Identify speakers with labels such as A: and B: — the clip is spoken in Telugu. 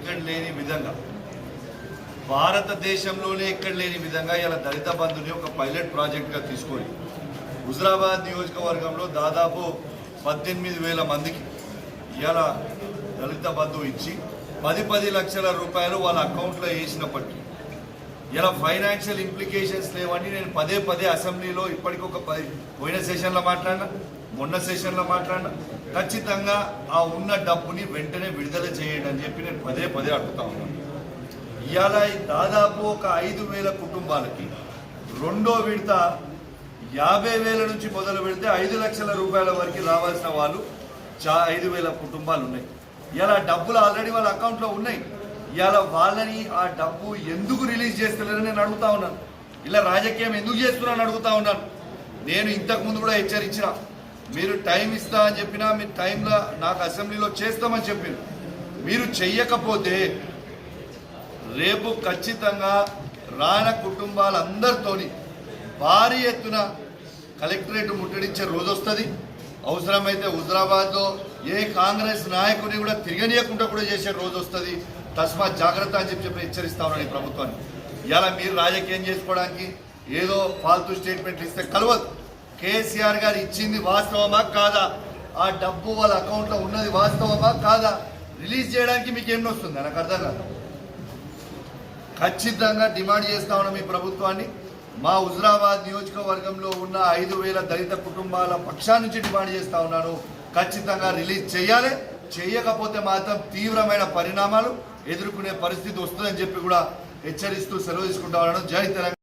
A: ఎక్కడ లేని విధంగా భారతదేశంలోనే ఎక్కడ లేని విధంగా ఇలా దళిత బంధుని ఒక పైలట్ ప్రాజెక్ట్గా తీసుకొని హుజరాబాద్ నియోజకవర్గంలో దాదాపు 18,000 మందికి ఇలా దళిత బంధువు ఇచ్చి 10 లక్షల రూపాయలు వాళ్ళ అకౌంట్లో వేసినప్పటికీ ఇలా ఫైనాన్షియల్ ఇంప్లికేషన్స్ లేవని నేను పదే అసెంబ్లీలో ఇప్పటికొక పోయిన సెషన్లో మాట్లాడినా, మొన్న సెషన్లో మాట్లాడినా, ఖచ్చితంగా ఆ ఉన్న డబ్బుని వెంటనే విడుదల చేయండి అని చెప్పి నేను పదే అడుగుతా ఉన్నాను. ఇవాళ దాదాపు ఒక 5,000 కుటుంబాలకి రెండో విడత 50,000 నుంచి మొదలు పెడితే 5 లక్షల రూపాయల వరకు రావాల్సిన వాళ్ళు 5,000 కుటుంబాలు ఉన్నాయి. ఇలా డబ్బులు ఆల్రెడీ వాళ్ళ అకౌంట్లో ఉన్నాయి. ఇలా వాళ్ళని ఆ డబ్బు ఎందుకు రిలీజ్ చేస్తలేరని నేను అడుగుతా ఉన్నాను. ఇలా రాజకీయం ఎందుకు చేస్తున్నారని అడుగుతా ఉన్నాను. నేను ఇంతకుముందు కూడా హెచ్చరించిన, మీరు టైం ఇస్తా అని చెప్పినా మీరు టైంలో నాకు అసెంబ్లీలో చేస్తామని చెప్పారు. మీరు చెయ్యకపోతే రేపు ఖచ్చితంగా రాణ కుటుంబాలందరితోని భారీ ఎత్తున కలెక్టరేట్ ముట్టడించే రోజు వస్తుంది. అవసరమైతే హుజరాబాద్లో ఏ కాంగ్రెస్ నాయకుని కూడా తిరగనీయకుండా కూడా చేసే రోజు వస్తుంది. తస్మాత్ జాగ్రత్త అని చెప్పి హెచ్చరిస్తా ఉన్నాను ఈ ప్రభుత్వాన్ని. ఇలా మీరు రాజకీయం చేసుకోవడానికి ఏదో ఫాల్తూ స్టేట్మెంట్లు ఇస్తే కలవదు. కేసీఆర్ గారు ఇచ్చింది వాస్తవమా కాదా, ఆ డబ్బు వాళ్ళ అకౌంట్లో ఉన్నది వాస్తవమా కాదా, రిలీజ్ చేయడానికి మీకు ఎన్ని వస్తుంది నాకు అర్థం కాదు. ఖచ్చితంగా డిమాండ్ చేస్తా ఉన్నాం ఈ ప్రభుత్వాన్ని. మా హుజరాబాద్ నియోజకవర్గంలో ఉన్న 5,000 దళిత కుటుంబాల పక్షా నుంచి డిమాండ్ చేస్తా ఉన్నాను. ఖచ్చితంగా రిలీజ్ చేయాలి. చేయకపోతే మాత్రం తీవ్రమైన పరిణామాలు ఎదుర్కొనే పరిస్థితి వస్తుందని చెప్పి కూడా హెచ్చరిస్తూ సెలవు తీసుకుంటా ఉన్నాను. జై తెలంగాణ.